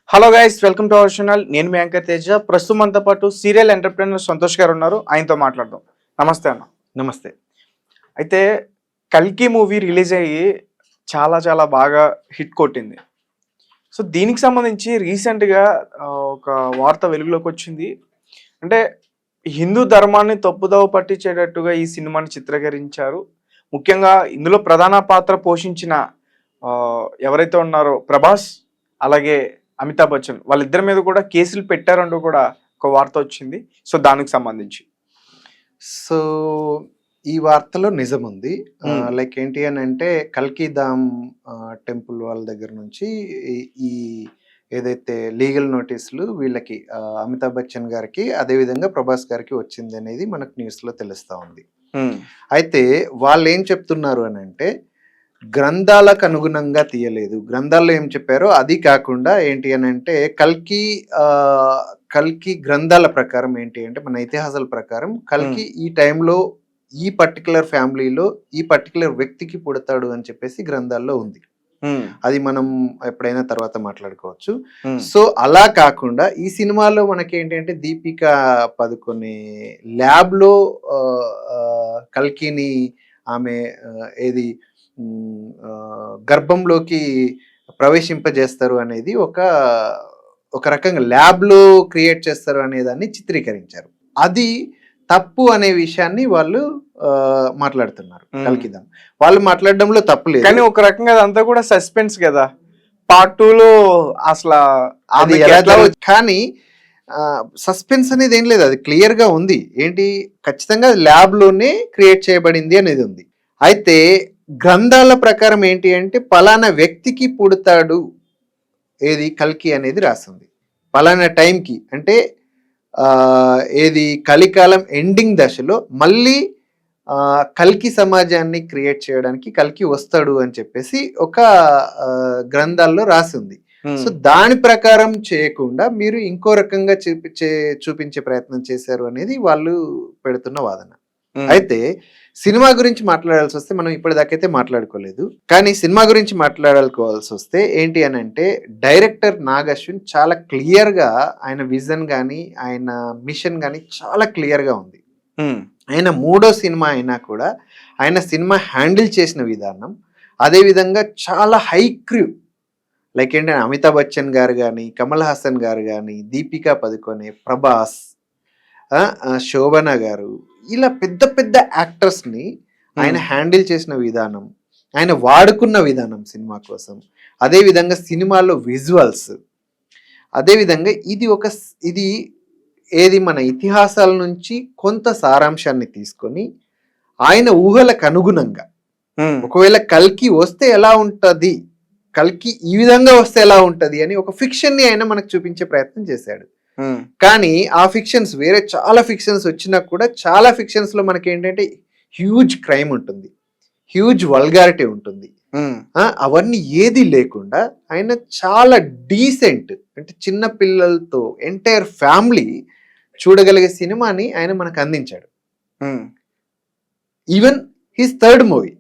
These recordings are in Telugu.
Hello guys, welcome to our channel. నేను మీ యాంకర్ తేజ. ప్రస్తుతం మనతో పాటు సీరియల్ ఎంటర్ప్రెన్యూర్ సంతోష్ గారు ఉన్నారు. ఆయనతో మాట్లాడదాం. నమస్తే అన్న. నమస్తే. అయితే కల్కి మూవీ రిలీజ్ అయ్యి చాలా చాలా బాగా హిట్ కొట్టింది. సో దీనికి సంబంధించి రీసెంట్గా ఒక వార్త వెలుగులోకి వచ్చింది. అంటే హిందూ ధర్మాన్ని తప్పుదోవ పట్టించేటట్టుగా ఈ సినిమాని చిత్రీకరించారు. ముఖ్యంగా ఇందులో ప్రధాన పాత్ర పోషించిన ఎవరైతే ఉన్నారో ప్రభాస్, అలాగే అమితాబ్ బచ్చన్, వాళ్ళిద్దరి మీద కూడా కేసులు పెట్టారంటూ కూడా ఒక వార్త వచ్చింది. సో దానికి సంబంధించి సో ఈ వార్తలో నిజం ఉంది. లైక్ ఏంటి అని అంటే కల్కి ధామ్ టెంపుల్ వాళ్ళ దగ్గర నుంచి ఈ ఏదైతే లీగల్ నోటీసులు వీళ్ళకి అమితాబ్ బచ్చన్ గారికి అదేవిధంగా ప్రభాస్ గారికి వచ్చింది అనేది మనకు న్యూస్లో తెలుస్తూ ఉంది. అయితే వాళ్ళు ఏం చెప్తున్నారు అని అంటే గ్రంథాలకు అనుగుణంగా తీయలేదు. గ్రంథాల్లో ఏం చెప్పారో అది కాకుండా ఏంటి అని అంటే కల్కి గ్రంథాల ప్రకారం ఏంటి అంటే మన ఇతిహాసాల ప్రకారం కల్కి ఈ టైంలో ఈ పర్టికులర్ ఫ్యామిలీలో ఈ పర్టికులర్ వ్యక్తికి పుడతాడు అని చెప్పేసి గ్రంథాల్లో ఉంది. అది మనం ఎప్పుడైనా తర్వాత మాట్లాడుకోవచ్చు. సో అలా కాకుండా ఈ సినిమాలో మనకి ఏంటంటే దీపికా పదుకొనే ల్యాబ్ లో కల్కిని ఆమె ఏది గర్భంలోకి ప్రవేశింపజేస్తారు అనేది ఒక రకంగా ల్యాబ్ లో క్రియేట్ చేస్తారు అనే దాన్ని చిత్రీకరించారు. అది తప్పు అనే విషయాన్ని వాళ్ళు మాట్లాడుతున్నారు. కల్కిదాం వాళ్ళు మాట్లాడడంలో తప్పు లేదు, కానీ ఒక రకంగా అదంతా కూడా సస్పెన్స్ కదా. పార్ట్ 2 లో అసలు అది కానీ సస్పెన్స్ అనేది ఏం లేదు, అది క్లియర్ గా ఉంది. ఏంటి ఖచ్చితంగా ల్యాబ్ లోనే క్రియేట్ చేయబడింది అనేది ఉంది. అయితే గ్రంథాల ప్రకారం ఏంటి అంటే పలానా వ్యక్తికి పుడతాడు ఏది కల్కి అనేది రాస్తుంది. పలానా టైంకి అంటే ఏది కలికాలం ఎండింగ్ దశలో మళ్ళీ కల్కి సమాజాన్ని క్రియేట్ చేయడానికి కల్కి వస్తాడు అని చెప్పేసి ఒక గ్రంథాల్లో రాసి ఉంది. సో దాని ప్రకారం చేయకుండా మీరు ఇంకో రకంగా చూపించే ప్రయత్నం చేశారు అనేది వాళ్ళు పెడుతున్న వాదన. అయితే సినిమా గురించి మాట్లాడాల్సి వస్తే మనం ఇప్పటిదాకైతే మాట్లాడుకోలేదు, కానీ సినిమా గురించి మాట్లాడుకోవాల్సి వస్తే ఏంటి అని అంటే డైరెక్టర్ నాగ్ అశ్విన్ చాలా క్లియర్ గా ఆయన విజన్ కానీ ఆయన మిషన్ కానీ చాలా క్లియర్ గా ఉంది. ఆయన 3వ సినిమా అయినా కూడా ఆయన సినిమా హ్యాండిల్ చేసిన విధానం, అదే విధంగా చాలా హై క్రూ లైక్ ఏంటంటే అమితాబ్ బచ్చన్ గారు కానీ, కమల్ హాసన్ గారు కానీ, దీపికా పదుకొనే, ప్రభాస్, శోభన గారు, ఇలా పెద్ద పెద్ద యాక్టర్స్ ని ఆయన హ్యాండిల్ చేసిన విధానం, ఆయన వాడుకున్న విధానం సినిమా కోసం, అదే విధంగా సినిమాలో విజువల్స్, అదే విధంగా ఇది ఏది మన ఇతిహాసాల నుంచి కొంత సారాంశాన్ని తీసుకొని ఆయన ఊహలకు అనుగుణంగా ఒకవేళ కల్కి వస్తే ఎలా ఉంటది, కల్కి ఈ విధంగా వస్తే ఎలా ఉంటది అని ఒక ఫిక్షన్ ని ఆయన మనకు చూపించే ప్రయత్నం చేశాడు. కానీ ఆ ఫిక్షన్స్ వేరే చాలా ఫిక్షన్స్ వచ్చినా కూడా చాలా ఫిక్షన్స్ లో మనకి ఏంటంటే హ్యూజ్ క్రైమ్ ఉంటుంది, హ్యూజ్ వల్గారిటీ ఉంటుంది. అవన్నీ ఏది లేకుండా ఆయన చాలా డీసెంట్, అంటే చిన్న పిల్లలతో ఎంటైర్ ఫ్యామిలీ చూడగలిగే సినిమాని ఆయన మనకు అందించాడు. Even his third movie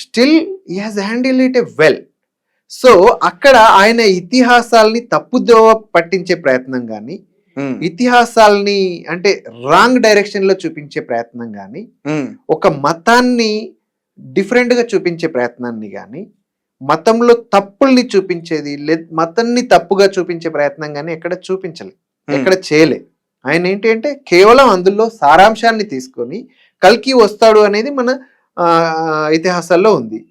still he has handle it a well. So అక్కడ ఆయన ఇతిహాసాలని తప్పుదోవ పట్టించే ప్రయత్నం కానీ, ఇతిహాసాలని అంటే రాంగ్ డైరెక్షన్ లో చూపించే ప్రయత్నం కానీ, ఒక మతాన్ని డిఫరెంట్ గా చూపించే ప్రయత్నాన్ని కానీ, మతంలో తప్పుల్ని చూపించేది మతాన్ని తప్పుగా చూపించే ప్రయత్నం కానీ ఎక్కడ చూపించలే, ఎక్కడ చేయలే. ఆయన ఏంటి అంటే కేవలం అందులో సారాంశాన్ని తీసుకొని కల్కి వస్తాడు అనేది మన ఇతిహాసాల్లో ఉంది.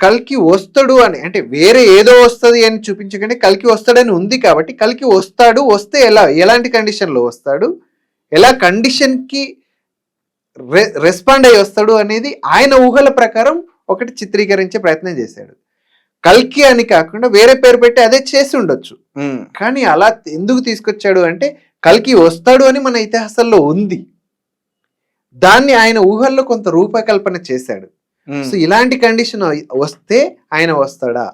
కల్కి వస్తాడు అని అంటే వేరే ఏదో వస్తుంది అని చూపించకండి, కల్కి వస్తాడని ఉంది కాబట్టి కల్కి వస్తాడు, వస్తే ఎలాంటి కండిషన్ లో వస్తాడు, ఎలా కండిషన్ కి రెస్పాండ్ అయ్యి వస్తాడు అనేది ఆయన ఊహల ప్రకారం ఒకటి చిత్రీకరించే ప్రయత్నం చేశాడు. కల్కి అని కాకుండా వేరే పేరు పెట్టి అదే చేసి ఉండొచ్చు, కానీ అలా ఎందుకు తీసుకొచ్చాడు అంటే కల్కి వస్తాడు అని మన ఇతిహాసాల్లో ఉంది, దాన్ని ఆయన ఊహల్లో కొంత రూపకల్పన చేశాడు. సో ఇలాంటి కండిషన్ వస్తే ఆయన వస్తాడా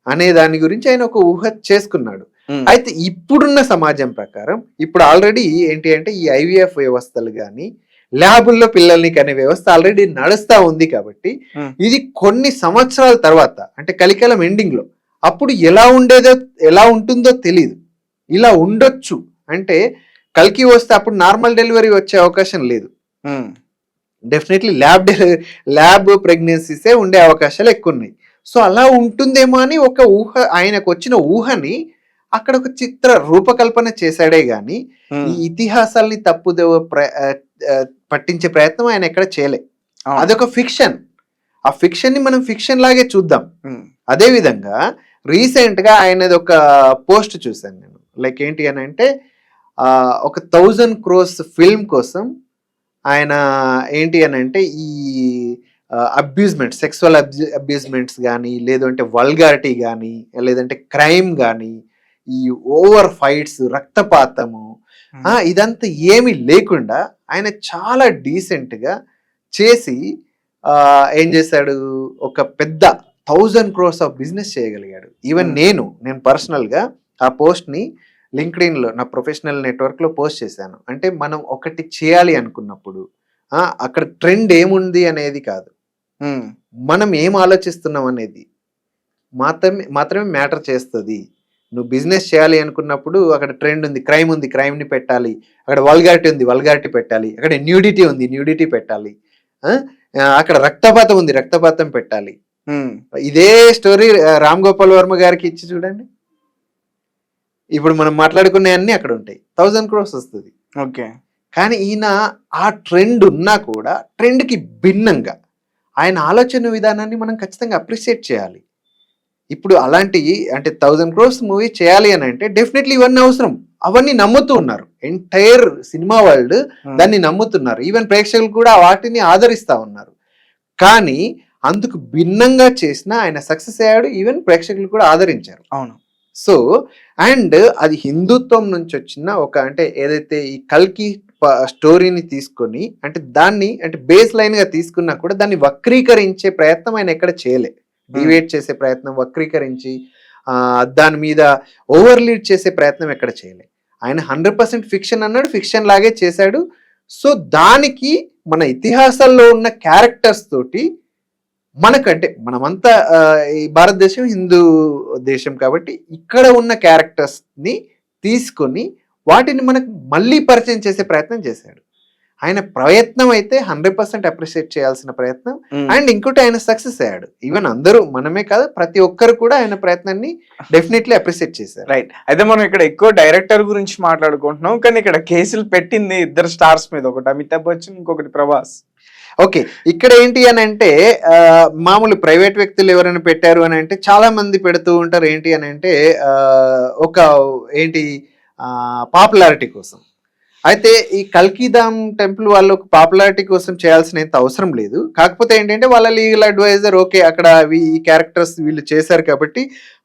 అనే దాని గురించి ఆయన ఒక ఊహ చేసుకున్నాడు. అయితే ఇప్పుడున్న సమాజం ప్రకారం ఇప్పుడు ఆల్రెడీ ఏంటి అంటే ఈ ఐవీఎఫ్ వ్యవస్థలు కానీ ల్యాబుల్లో పిల్లల్ని కనే వ్యవస్థ ఆల్రెడీ నడుస్తా ఉంది కాబట్టి ఇది కొన్ని సంవత్సరాల తర్వాత అంటే కలికాలం ఎండింగ్ లో అప్పుడు ఎలా ఉంటుందో తెలియదు. ఇలా ఉండొచ్చు అంటే కల్కి వస్తే అప్పుడు నార్మల్ డెలివరీ వచ్చే అవకాశం లేదు. డెఫినెట్లీ ల్యాబ్ ప్రెగ్నెన్సీసే ఉండే అవకాశాలు ఎక్కువ ఉన్నాయి. సో అలా ఉంటుందేమో అని ఒక ఊహ, ఆయనకు వచ్చిన ఊహని అక్కడ ఒక చిత్ర రూపకల్పన చేశాడే గాని ఈ ఇతిహాసాల్ని పట్టించే ప్రయత్నం ఆయన ఎక్కడ చేయలే. అదొక ఫిక్షన్. ఆ ఫిక్షన్ ని మనం ఫిక్షన్ లాగే చూద్దాం. అదే విధంగా రీసెంట్ గా ఆయనది ఒక పోస్ట్ చూశాను నేను. లైక్ ఏంటి అని అంటే ఒక 1000 crores ఫిల్మ్ కోసం ఆయన ఏంటి అని అంటే ఈ అబ్యూజ్మెంట్, సెక్సువల్ అబ్యూజ్మెంట్స్ కానీ, లేదంటే వల్గారిటీ కానీ, లేదంటే క్రైమ్ కానీ, ఈ ఓవర్ ఫైట్స్, రక్తపాతము, ఇదంతా ఏమీ లేకుండా ఆయన చాలా డీసెంట్ గా చేసి ఏం చేశాడు, ఒక పెద్ద 1000 crores ఆఫ్ బిజినెస్ చేయగలిగాడు. ఈవెన్ నేను పర్సనల్ గా ఆ పోస్ట్ ని లింక్డ్ఇన్ లో నా ప్రొఫెషనల్ నెట్వర్క్ లో పోస్ట్ చేశాను. అంటే మనం ఒకటి చేయాలి అనుకున్నప్పుడు అక్కడ ట్రెండ్ ఏముంది అనేది కాదు, మనం ఏం ఆలోచిస్తున్నాం అనేది మాత్రమే మ్యాటర్ చేస్తుంది. నువ్వు బిజినెస్ చేయాలి అనుకున్నప్పుడు అక్కడ ట్రెండ్ ఉంది, క్రైమ్ ని పెట్టాలి, అక్కడ వల్గారిటీ ఉంది, వల్గారిటీ పెట్టాలి, అక్కడ న్యూడిటీ ఉంది, న్యూడిటీ పెట్టాలి, అక్కడ రక్తపాతం ఉంది, రక్తపాతం పెట్టాలి. ఇదే స్టోరీ రామ్ గోపాల్ వర్మ గారికి ఇచ్చి చూడండి, ఇప్పుడు మనం మాట్లాడుకునే అన్ని అక్కడ ఉంటాయి, 1000 crores వస్తుంది. ఓకే. కానీ ఈయన ఆ ట్రెండ్ ఉన్నా కూడా ట్రెండ్ కి భిన్నంగా ఆయన ఆలోచన విధానాన్ని మనం ఖచ్చితంగా అప్రిషియేట్ చేయాలి. ఇప్పుడు అలాంటి అంటే 1000 crores మూవీ చేయాలి అని అంటే డెఫినెట్లీ ఇవన్నీ అవసరం. అవన్నీ నమ్ముతూ ఉన్నారు, ఎంటైర్ సినిమా వరల్డ్ దాన్ని నమ్ముతున్నారు, ఈవెన్ ప్రేక్షకులు కూడా వాటిని ఆదరిస్తా ఉన్నారు. కానీ అందుకు భిన్నంగా చేసిన ఆయన సక్సెస్ అయ్యాడు, ఈవెన్ ప్రేక్షకులు కూడా ఆదరించారు. అవును. సో అండ్ అది హిందుత్వం నుంచి వచ్చిన ఒక అంటే ఏదైతే ఈ కల్కి స్టోరీని తీసుకొని అంటే దాన్ని అంటే బేస్ లైన్ గా తీసుకున్నా కూడా దాన్ని వక్రీకరించే ప్రయత్నం ఆయన ఎక్కడ చేయలే. డివేట్ చేసే ప్రయత్నం, వక్రీకరించి దాని మీద ఓవర్ లీడ్ చేసే ప్రయత్నం ఎక్కడ చేయలే. ఆయన 100% ఫిక్షన్ అన్నాడు, ఫిక్షన్ లాగే చేశాడు. సో దానికి మన ఇతిహాసాల్లో ఉన్న క్యారెక్టర్స్ తోటి మనకంటే మనమంతా ఈ భారతదేశం హిందూ దేశం కాబట్టి ఇక్కడ ఉన్న క్యారెక్టర్స్ ని తీసుకొని వాటిని మనకు మళ్ళీ పరిచయం చేసే ప్రయత్నం చేశాడు. ఆయన ప్రయత్నం అయితే 100% అప్రిషియేట్ చేయాల్సిన ప్రయత్నం. అండ్ ఇంకోటి ఆయన సక్సెస్ అయ్యాడు. ఈవెన్ అందరూ, మనమే కాదు ప్రతి ఒక్కరు కూడా ఆయన ప్రయత్నాన్ని డెఫినెట్లీ అప్రిషియేట్ చేశారు. రైట్. అయితే మనం ఇక్కడ ఎక్కువ డైరెక్టర్ గురించి మాట్లాడుకుంటున్నాం, కానీ ఇక్కడ కేసులు పెట్టింది 2 స్టార్స్ మీద, ఒకటి అమితాబ్ బచ్చన్, ఇంకొకటి ప్రభాస్. ఓకే, ఇక్కడ ఏంటి అని అంటే మామూలు ప్రైవేట్ వ్యక్తులు ఎవరైనా పెట్టారు అని అంటే చాలా మంది పెడుతూ ఉంటారు. ఏంటి అని అంటే ఒక ఏంటి పాపులారిటీ కోసం. అయితే ఈ కల్కిధామ్ టెంపుల్ వాళ్ళు పాపులారిటీ కోసం చేయాల్సిన అవసరం లేదు. కాకపోతే ఏంటంటే వాళ్ళ లీగల్ అడ్వైజర్ ఓకే అక్కడ ఈ క్యారెక్టర్స్ వీళ్ళు చేశారు కాబట్టి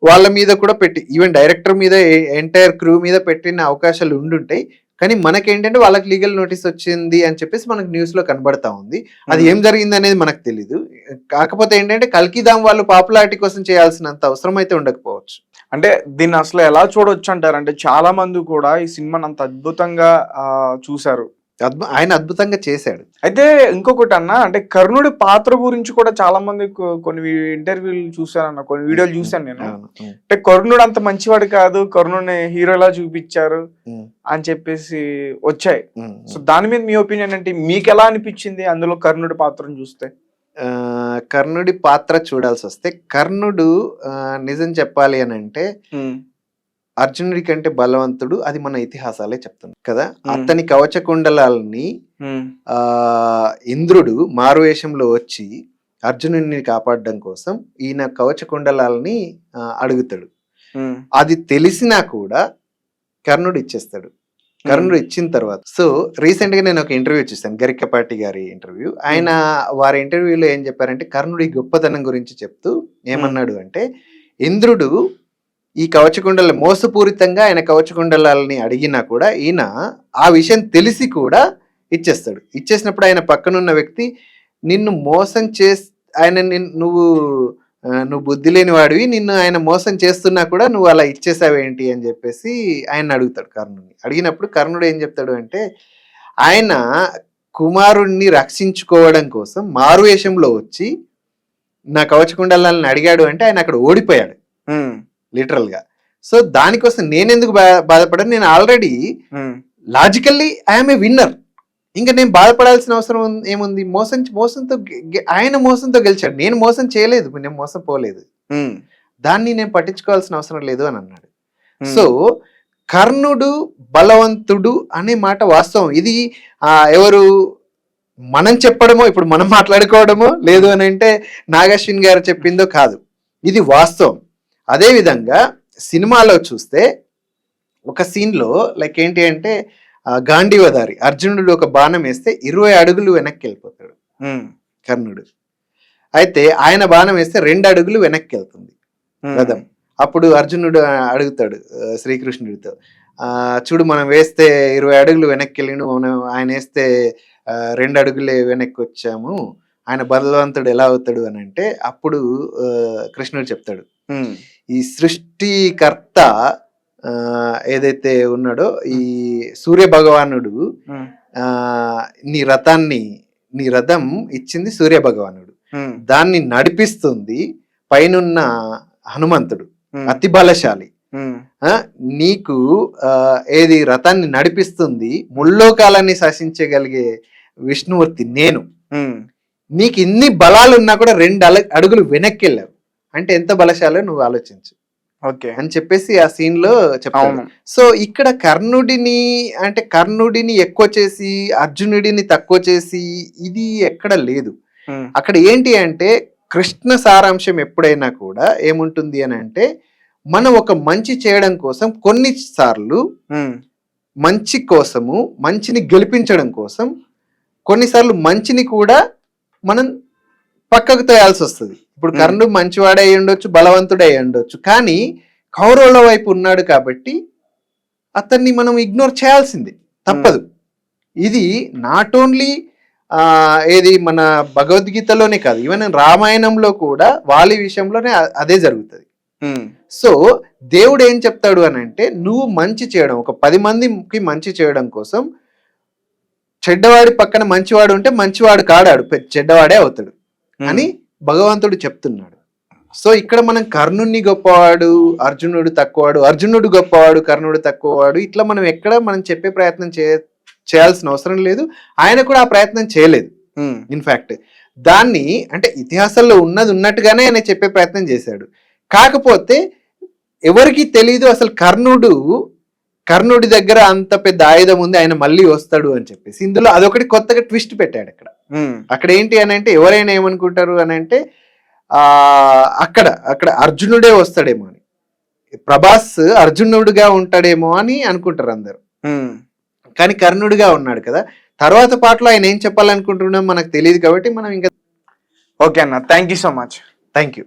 వాళ్ళ మీద కూడా పెట్టి, ఈవెన్ డైరెక్టర్ మీద, ఎంటైర్ క్రూ మీద పెట్టిన అవకాశాలు ఉండుంటాయి. కానీ మనకేంటంటే వాళ్ళకి లీగల్ నోటీస్ వచ్చింది అని చెప్పేసి మనకు న్యూస్ లో కనబడతా ఉంది. అది ఏం జరిగింది అనేది మనకు తెలీదు. కాకపోతే ఏంటంటే కల్కిధామ్ వాళ్ళు పాపులారిటీ కోసం చేయాల్సినంత అవసరం అయితే ఉండకపోవచ్చు. అంటే దీన్ని అసలు ఎలా చూడొచ్చు అంటారు అంటే చాలా మంది కూడా ఈ సినిమాని అంత అద్భుతంగా చూశారు, ఆయన అద్భుతంగా చేశాడు. అయితే ఇంకొకటి అన్న, అంటే కర్ణుడి పాత్ర గురించి కూడా చాలా మంది కొన్ని ఇంటర్వ్యూలు చూసానన్న, కొన్ని వీడియోలు చూసాను నేను. అంటే కర్ణుడు అంత మంచివాడు కాదు, కర్ణుడిని హీరోలా చూపించారు అని చెప్పేసి వచ్చాయి. సో దాని మీద మీ ఒపీనియన్ అంటే మీకు ఎలా అనిపించింది అందులో కర్ణుడి పాత్రను చూస్తే? కర్ణుడి పాత్ర చూడాల్సి వస్తే కర్ణుడు నిజం చెప్పాలి అని అంటే అర్జునుడి కంటే బలవంతుడు, అది మన ఇతిహాసాలే చెప్తుంది కదా. అతని కవచ కుండలాల్ని ఇంద్రుడు మారువేషంలో వచ్చి అర్జునుడిని కాపాడడం కోసం ఈయన కవచ కుండలాల్ని అడుగుతాడు. అది తెలిసినా కూడా కర్ణుడు ఇచ్చేస్తాడు. కర్ణుడు ఇచ్చిన తర్వాత సో రీసెంట్ గా నేను ఒక ఇంటర్వ్యూ చూసాను, గరికపాటి గారి ఇంటర్వ్యూ. ఆయన వారి ఇంటర్వ్యూలో ఏం చెప్పారంటే కర్ణుడి గొప్పతనం గురించి చెప్తూ ఏమన్నాడు అంటే, ఇంద్రుడు ఈ కవచకుండల మోసపూరితంగా ఆయన కవచకుండలాలని అడిగినా కూడా ఈయన ఆ విషయం తెలిసి కూడా ఇచ్చేస్తాడు. ఇచ్చేసినప్పుడు ఆయన పక్కనున్న వ్యక్తి నిన్ను మోసం నువ్వు బుద్ధి లేని వాడివి, నిన్ను ఆయన మోసం చేస్తున్నా కూడా నువ్వు అలా ఇచ్చేసావేంటి అని చెప్పేసి ఆయన అడుగుతాడు కర్ణుడిని. అడిగినప్పుడు కర్ణుడు ఏం చెప్తాడు అంటే, ఆయన కుమారుణ్ణి రక్షించుకోవడం కోసం మారువేషంలో వచ్చి నా కవచకుండలాలని అడిగాడు అంటే ఆయన అక్కడ ఓడిపోయాడు. లిటరల్ గా. సో దానికోసం నేను ఎందుకు బాధపడను, నేను already logically I'm a winner. ఇంకా నేను బాధపడాల్సిన అవసరం ఏముంది? మోసంతో ఆయన మోసంతో గెలిచాడు, నేను మోసం చేయలేదు, నేను మోసం పోలేదు, దాన్ని నేను పట్టించుకోవాల్సిన అవసరం లేదు అని అన్నాడు. సో కర్ణుడు బలవంతుడు అనే మాట వాస్తవం. ఇది ఎవరు మనం చెప్పడమో, ఇప్పుడు మనం మాట్లాడుకోవడమో, లేదు అని అంటే నాగశ్విన్ గారు చెప్పిందో కాదు, ఇది వాస్తవం. అదే విధంగా సినిమాలో చూస్తే ఒక సీన్ లో లైక్ ఏంటి అంటే గాంధీవదారి అర్జునుడు ఒక బాణం వేస్తే 20 అడుగులు వెనక్కి వెళ్ళిపోతాడు కర్ణుడు. అయితే ఆయన బాణం వేస్తే 2 అడుగులు వెనక్కి వెళ్తుంది రథం. అప్పుడు అర్జునుడు అడుగుతాడు శ్రీకృష్ణుడితో, చూడు మనం వేస్తే 20 అడుగులు వెనక్కి వెళ్ళిను, మనం ఆయన వేస్తే 2 అడుగులే వెనక్కి వచ్చాము, ఆయన బలవంతుడు ఎలా అవుతాడు అని అంటే అప్పుడు కృష్ణుడు చెప్తాడు, ఈ సృష్టికర్త ఏదైతే ఉన్నాడో ఈ సూర్య భగవానుడు, నీ రథం ఇచ్చింది సూర్య భగవానుడు, దాన్ని నడిపిస్తుంది పైనున్న హనుమంతుడు, అతి బలశాలి. నీకు ఏది రథాన్ని నడిపిస్తుంది ముల్లోకాలన్నీ శాసించగలిగే విష్ణుమూర్తి నేను. నీకు ఇన్ని బలాలు ఉన్నా కూడా 2 అడుగులు వెనక్కి వెళ్ళావు అంటే ఎంత బలశాలో నువ్వు ఆలోచించు అని చెప్పేసి ఆ సీన్ లో చెప్తాను. సో ఇక్కడ కర్ణుడిని ఎక్కువ చేసి అర్జునుడిని తక్కువ చేసి ఇది ఎక్కడ లేదు. అక్కడ ఏంటి అంటే కృష్ణ సారాంశం ఎప్పుడైనా కూడా ఏముంటుంది అని అంటే మనం ఒక మంచి చేయడం కోసం కొన్నిసార్లు మంచి కోసము, మంచిని గెలిపించడం కోసం కొన్నిసార్లు మంచిని కూడా మనం పక్కకు తోయాల్సి వస్తుంది. ఇప్పుడు కర్ణుడు మంచివాడే అయి ఉండొచ్చు, బలవంతుడే అయి ఉండొచ్చు, కానీ కౌరవుల వైపు ఉన్నాడు కాబట్టి అతన్ని మనం ఇగ్నోర్ చేయాల్సింది తప్పదు. ఇది నాట్ ఓన్లీ ఏది మన భగవద్గీతలోనే కాదు, ఈవెన్ రామాయణంలో కూడా వాలి విషయంలోనే అదే జరుగుతుంది. సో దేవుడు ఏం చెప్తాడు అని అంటే నువ్వు మంచి చేయడం, ఒక 10 మందికి మంచి చేయడం కోసం చెడ్డవాడి పక్కన మంచివాడు ఉంటే మంచివాడు కాడాడు, చెడ్డవాడే అవుతాడు అని భగవంతుడు చెప్తున్నాడు. సో ఇక్కడ మనం కర్ణుడిని గొప్పవాడు, అర్జునుడు తక్కువవాడు, అర్జునుడు గొప్పవాడు, కర్ణుడు తక్కువవాడు, ఇట్లా మనం ఎక్కడ మనం చెప్పే ప్రయత్నం చేయాల్సిన అవసరం లేదు. ఆయన కూడా ఆ ప్రయత్నం చేయలేదు. ఇన్ఫాక్ట్ దాన్ని అంటే ఇతిహాసంలో ఉన్నట్టుగానే ఆయన చెప్పే ప్రయత్నం చేశాడు. కాకపోతే ఎవరికి తెలీదు అసలు కర్ణుడి దగ్గర అంత పెద్ద ఆయుధం ఉంది, ఆయన మళ్ళీ వస్తాడు అని చెప్పేసి. ఇందులో అదొకటి కొత్తగా ట్విస్ట్ పెట్టాడు అక్కడ ఏంటి అని అంటే ఎవరైనా ఏమనుకుంటారు అని అంటే అక్కడ అర్జునుడే వస్తాడేమో అని, ప్రభాస్ అర్జునుడుగా ఉంటాడేమో అని అనుకుంటారు అందరు, కానీ కర్ణుడిగా ఉన్నాడు కదా. తర్వాత పాటలో ఆయన ఏం చెప్పాలనుకుంటున్నాం మనకు తెలియదు కాబట్టి మనం ఇంకా. ఓకే అన్న, thank you so much. Thank you.